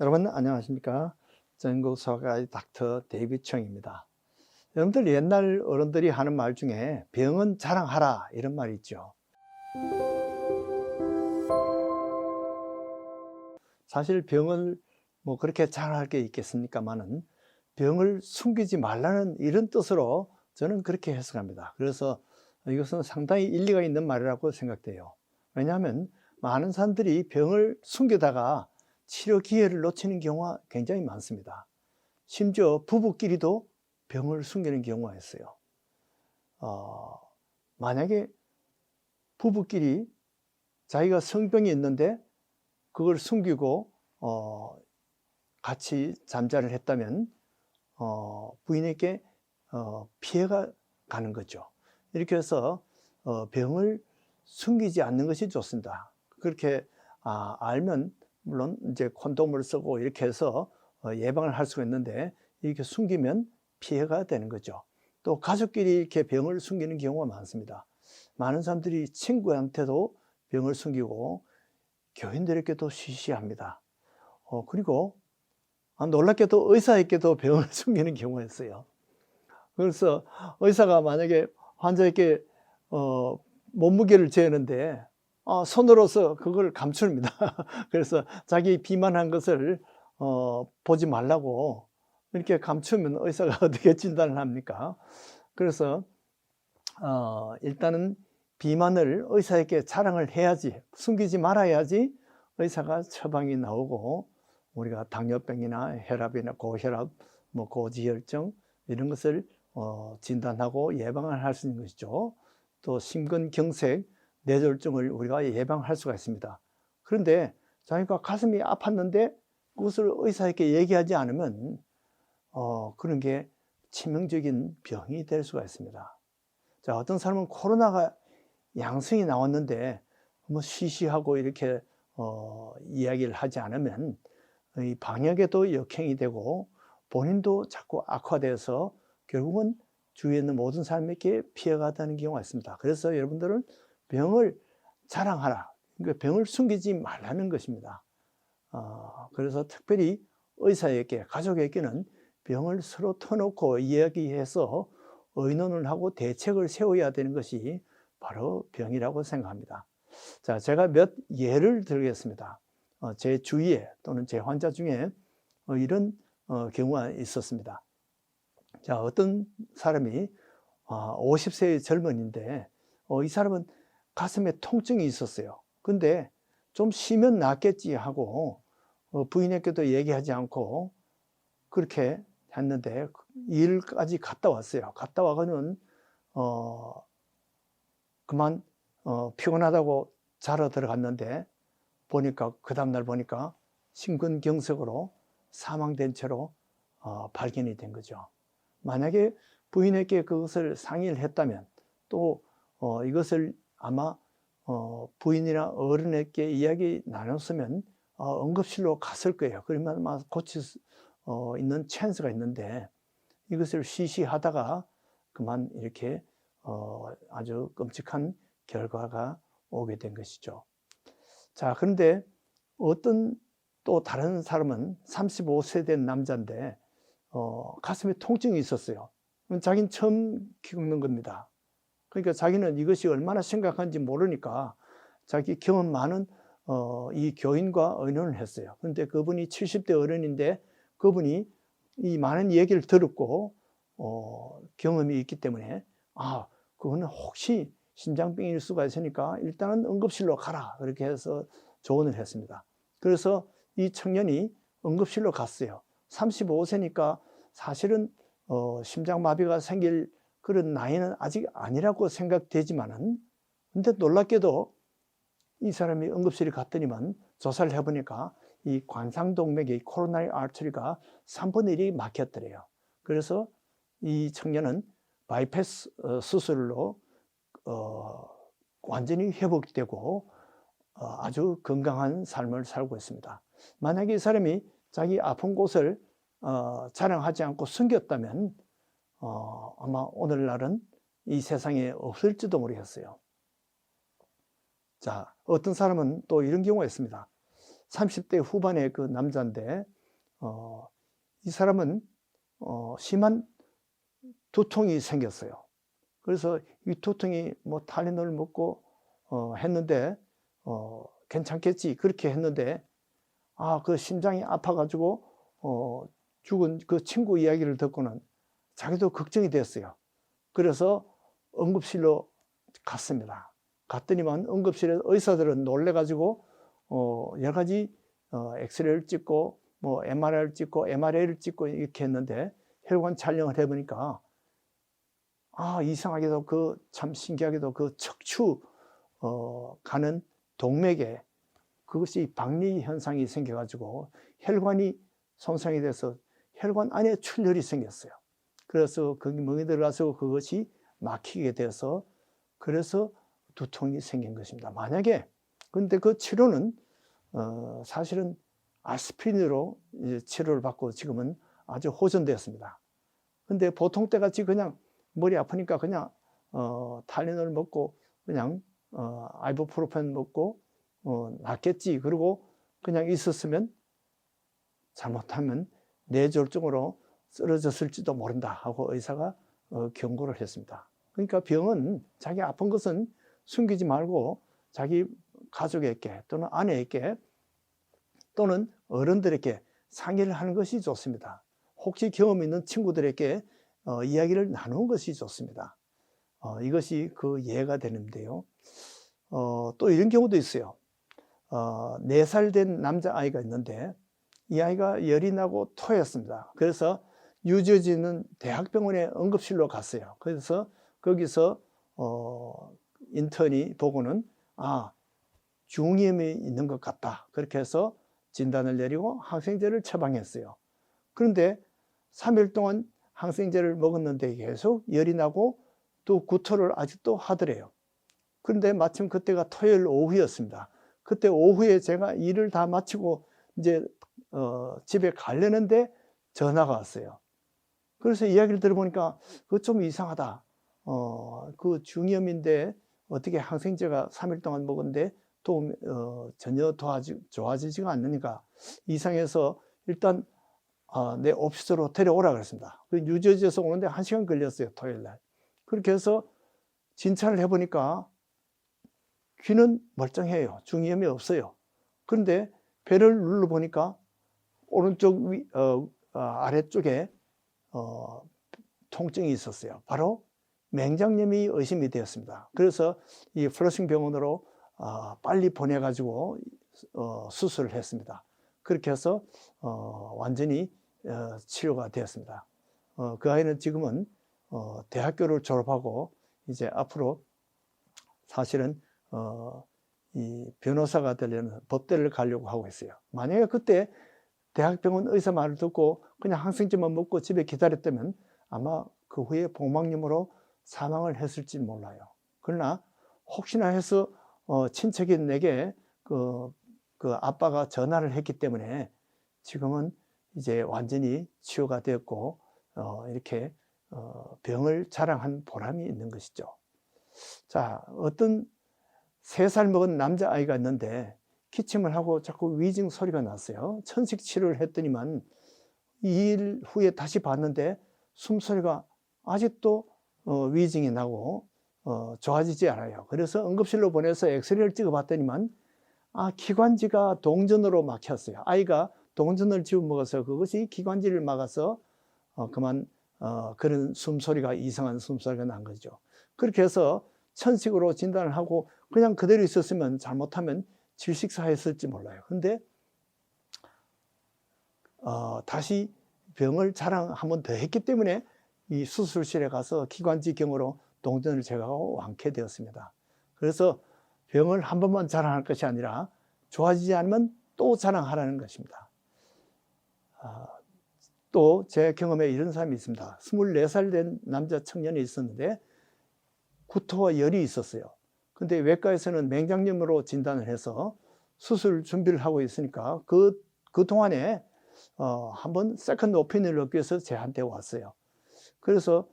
여러분 안녕하십니까? 전국 소아과의 닥터 데이비드 청입니다. 여러분들 옛날 어른들이 하는 말 중에 병은 자랑하라 이런 말이 있죠. 사실 병을 뭐 그렇게 자랑할 게 있겠습니까마는 병을 숨기지 말라는 이런 뜻으로 저는 그렇게 해석합니다. 그래서 이것은 상당히 일리가 있는 말이라고 생각돼요. 왜냐하면 많은 사람들이 병을 숨기다가 치료 기회를 놓치는 경우가 굉장히 많습니다. 심지어 부부끼리도 병을 숨기는 경우가 있어요. 만약에 부부끼리 자기가 성병이 있는데 그걸 숨기고 같이 잠자를 했다면 부인에게 피해가 가는 거죠. 이렇게 해서 병을 숨기지 않는 것이 좋습니다. 그렇게 알면 물론 이제 콘돔을 쓰고 이렇게 해서 예방을 할 수가 있는데 이렇게 숨기면 피해가 되는 거죠. 또 가족끼리 이렇게 병을 숨기는 경우가 많습니다. 많은 사람들이 친구한테도 병을 숨기고 교인들에게도 시시합니다. 그리고 놀랍게도 의사에게도 병을 숨기는 경우가 있어요. 그래서 의사가 만약에 환자에게 몸무게를 재는데 손으로서 그걸 감춥니다. 그래서 자기 비만한 것을 보지 말라고 이렇게 감추면 의사가 어떻게 진단을 합니까? 그래서 일단은 비만을 의사에게 자랑을 해야지, 숨기지 말아야지 의사가 처방이 나오고 우리가 당뇨병이나 혈압이나 고혈압, 고지혈증 이런 것을 진단하고 예방을 할 수 있는 것이죠. 또 심근경색, 뇌졸중을 우리가 예방할 수가 있습니다. 그런데 자기가 가슴이 아팠는데 그것을 의사에게 얘기하지 않으면 그런 게 치명적인 병이 될 수가 있습니다. 자, 어떤 사람은 코로나가 양성이 나왔는데 시시하고 이렇게 이야기를 하지 않으면 이 방역에도 역행이 되고 본인도 자꾸 악화돼서 결국은 주위에 있는 모든 사람에게 피해가 되는 경우가 있습니다. 그래서 여러분들은 병을 자랑하라. 그러니까 병을 숨기지 말라는 것입니다. 그래서 특별히 의사에게, 가족에게는 병을 서로 터놓고 이야기해서 의논을 하고 대책을 세워야 되는 것이 바로 병이라고 생각합니다. 자, 제가 몇 예를 들겠습니다. 제 주위에 또는 제 환자 중에 이런 경우가 있었습니다. 자, 어떤 사람이 50세의 젊은인데 이 사람은 가슴에 통증이 있었어요. 근데 좀 쉬면 낫겠지 하고 부인에게도 얘기하지 않고 그렇게 했는데 일까지 갔다 왔어요. 갔다 와서는 그만 피곤하다고 자러 들어갔는데 보니까 그 다음날 보니까 심근경색으로 사망된 채로 발견이 된 거죠. 만약에 부인에게 그것을 상의를 했다면 또 이것을 아마 부인이나 어른에게 이야기 나눴으면 응급실로 갔을 거예요. 그러면 아마 고칠 수 있는 찬스가 있는데 이것을 시시하다가 그만 이렇게 아주 끔찍한 결과가 오게 된 것이죠. 자, 그런데 어떤 또 다른 사람은 35세 된 남자인데 가슴에 통증이 있었어요. 자기는 처음 겪는 겁니다. 그러니까 자기는 이것이 얼마나 심각한지 모르니까 자기 경험 많은 이 교인과 의논을 했어요. 그런데 그분이 70대 어른인데 그분이 이 많은 얘기를 들었고 경험이 있기 때문에 그거는 혹시 심장병일 수가 있으니까 일단은 응급실로 가라 그렇게 해서 조언을 했습니다. 그래서 이 청년이 응급실로 갔어요. 35세니까 사실은 심장마비가 생길 그런 나이는 아직 아니라고 생각되지만은 근데 놀랍게도 이 사람이 응급실에 갔더니만 조사를 해보니까 이 관상동맥의 코로나리 아터리가 3분의 1이 막혔더래요. 그래서 이 청년은 바이패스 수술로 완전히 회복되고 아주 건강한 삶을 살고 있습니다. 만약에 이 사람이 자기 아픈 곳을 자랑하지 않고 숨겼다면 아마 오늘날은 이 세상에 없을지도 모르겠어요. 자, 어떤 사람은 또 이런 경우가 있습니다. 30대 후반의 그 남자인데 이 사람은 심한 두통이 생겼어요. 그래서 이 두통이 뭐 탈레놀 먹고 했는데 괜찮겠지 그렇게 했는데 그 심장이 아파가지고 죽은 그 친구 이야기를 듣고는 자기도 걱정이 됐어요. 그래서 응급실로 갔습니다. 갔더니만 응급실에 의사들은 놀래가지고 여러 가지 엑스레이를 찍고 뭐 MRI를 찍고 MRA를 찍고 이렇게 했는데 혈관 촬영을 해보니까 이상하게도 참 신기하게도 그 척추 가는 동맥에 그것이 박리 현상이 생겨가지고 혈관이 손상이 돼서 혈관 안에 출혈이 생겼어요. 그래서 거기 멍이 들어가서 그것이 막히게 돼서 그래서 두통이 생긴 것입니다. 만약에 근데 그 치료는 사실은 아스피린으로 치료를 받고 지금은 아주 호전되었습니다. 근데 보통 때같이 그냥 머리 아프니까 그냥 탈레놀 먹고 그냥 아이부프로펜 먹고 낫겠지 그러고 그냥 있었으면 잘못하면 뇌졸중으로 쓰러졌을지도 모른다 하고 의사가 경고를 했습니다. 그러니까 병은 자기 아픈 것은 숨기지 말고 자기 가족에게 또는 아내에게 또는 어른들에게 상의를 하는 것이 좋습니다. 혹시 경험 있는 친구들에게 이야기를 나누는 것이 좋습니다. 이것이 그 예가 되는데요. 또 이런 경우도 있어요. 4살 된 남자아이가 있는데 이 아이가 열이 나고 토했습니다. 그래서 뉴저지 있는 대학병원에 응급실로 갔어요. 그래서 거기서 인턴이 보고는 중이염이 있는 것 같다. 그렇게 해서 진단을 내리고 항생제를 처방했어요. 그런데 3일 동안 항생제를 먹었는데 계속 열이 나고 또 구토를 아직도 하더래요. 그런데 마침 그때가 토요일 오후였습니다. 그때 오후에 제가 일을 다 마치고 이제 집에 가려는데 전화가 왔어요. 그래서 이야기를 들어보니까 그거 좀 이상하다. 그 중이염인데 어떻게 항생제가 3일 동안 먹었는데 또 전혀 좋아지지가 않으니까 이상해서 일단 내 오피스로 데려오라 그랬습니다. 그 뉴저지에서 오는데 1시간 걸렸어요. 토요일 날. 그렇게 해서 진찰을 해보니까 귀는 멀쩡해요. 중이염이 없어요. 그런데 배를 눌러보니까 오른쪽 아래쪽에 통증이 있었어요. 바로 맹장염이 의심이 되었습니다. 그래서 이 플러싱 병원으로 빨리 보내가지고 수술을 했습니다. 그렇게 해서 완전히 치료가 되었습니다. 그 아이는 지금은 대학교를 졸업하고 이제 앞으로 사실은 이 변호사가 되려는 법대를 가려고 하고 있어요. 만약에 그때 대학병원 의사 말을 듣고 그냥 항생제만 먹고 집에 기다렸다면 아마 그 후에 복막염으로 사망을 했을지 몰라요. 그러나 혹시나 해서 친척이 내게 그 아빠가 전화를 했기 때문에 지금은 이제 완전히 치유가 되었고 이렇게 병을 자랑한 보람이 있는 것이죠. 자, 어떤 3살 먹은 남자아이가 있는데 기침을 하고 자꾸 위증 소리가 났어요. 천식 치료를 했더니만 2일 후에 다시 봤는데 숨소리가 아직도 위증이 나고 좋아지지 않아요. 그래서 응급실로 보내서 엑스레이를 찍어봤더니만 기관지가 동전으로 막혔어요. 아이가 동전을 집어먹어서 그것이 기관지를 막아서 그만 그런 숨소리가 이상한 숨소리가 난 거죠. 그렇게 해서 천식으로 진단을 하고 그냥 그대로 있었으면 잘못하면 질식사했을지 몰라요. 근데 다시 병을 자랑 한 번 더 했기 때문에 이 수술실에 가서 기관지경으로 동전을 제거하고 완쾌되었습니다. 그래서 병을 한 번만 자랑할 것이 아니라 좋아지지 않으면 또 자랑하라는 것입니다. 또 제 경험에 이런 사람이 있습니다. 24살 된 남자 청년이 있었는데 구토와 열이 있었어요. 근데 외과에서는 맹장염으로 진단을 해서 수술 준비를 하고 있으니까 그 동안에 한번 세컨드 오피니언을 얻기 위해서 제한테 왔어요. 그래서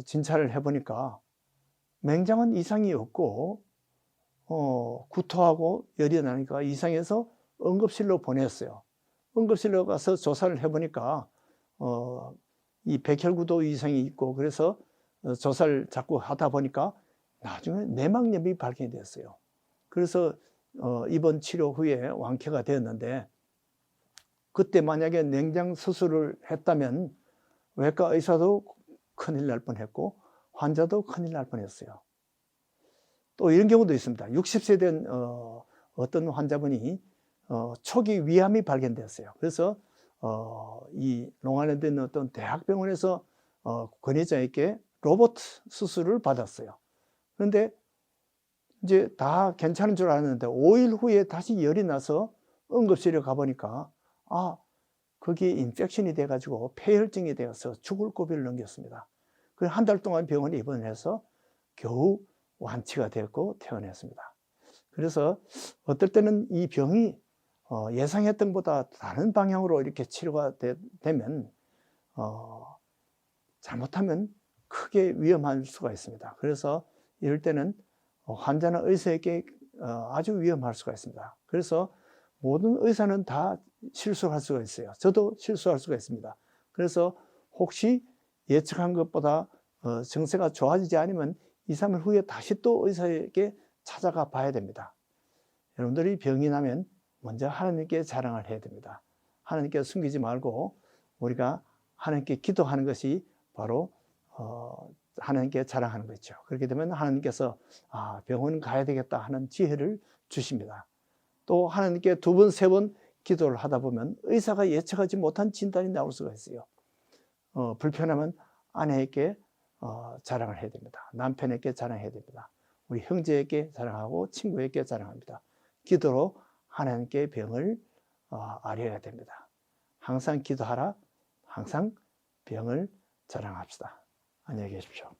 진찰을 해보니까 맹장은 이상이 없고 구토하고 열이 나니까 이상해서 응급실로 보냈어요. 응급실로 가서 조사를 해보니까 이 백혈구도 이상이 있고, 그래서 조사를 자꾸 하다 보니까 나중에 내막염이 발견됐어요. 그래서 입원 치료 후에 완쾌가 되었는데, 그때 만약에 냉장 수술을 했다면 외과 의사도 큰일 날 뻔했고 환자도 큰일 날 뻔했어요. 또 이런 경우도 있습니다. 60세 된 어떤 환자분이 초기 위암이 발견됐어요. 그래서 이 롱아일랜드에 있는 어떤 대학병원에서 권위자에게 로봇 수술을 받았어요. 그런데 이제 다 괜찮은 줄 알았는데 5일 후에 다시 열이 나서 응급실에 가보니까 거기에 인펙션이 돼가지고 폐혈증이 되어서 죽을 고비를 넘겼습니다. 그래서 한 달 동안 병원에 입원해서 겨우 완치가 되었고 퇴원했습니다. 그래서 어떨 때는 이 병이 예상했던 것보다 다른 방향으로 이렇게 치료가 되면 잘못하면 크게 위험할 수가 있습니다. 그래서 이럴 때는 환자나 의사에게 아주 위험할 수가 있습니다. 그래서 모든 의사는 다 실수할 수가 있어요. 저도 실수할 수가 있습니다. 그래서 혹시 예측한 것보다 증세가 좋아지지 않으면 2, 3일 후에 다시 또 의사에게 찾아가 봐야 됩니다. 여러분들이 병이 나면 먼저 하나님께 자랑을 해야 됩니다. 하나님께 숨기지 말고 우리가 하나님께 기도하는 것이 바로 하나님께 자랑하는 거죠. 그렇게 되면 하나님께서 병원 가야 되겠다 하는 지혜를 주십니다. 또 하나님께 2번, 3번 기도를 하다 보면 의사가 예측하지 못한 진단이 나올 수가 있어요. 불편하면 아내에게 자랑을 해야 됩니다. 남편에게 자랑해야 됩니다. 우리 형제에게 자랑하고 친구에게 자랑합니다. 기도로 하나님께 병을 아뢰어야 됩니다. 항상 기도하라. 항상 병을 자랑합시다. 안녕히 계십시오.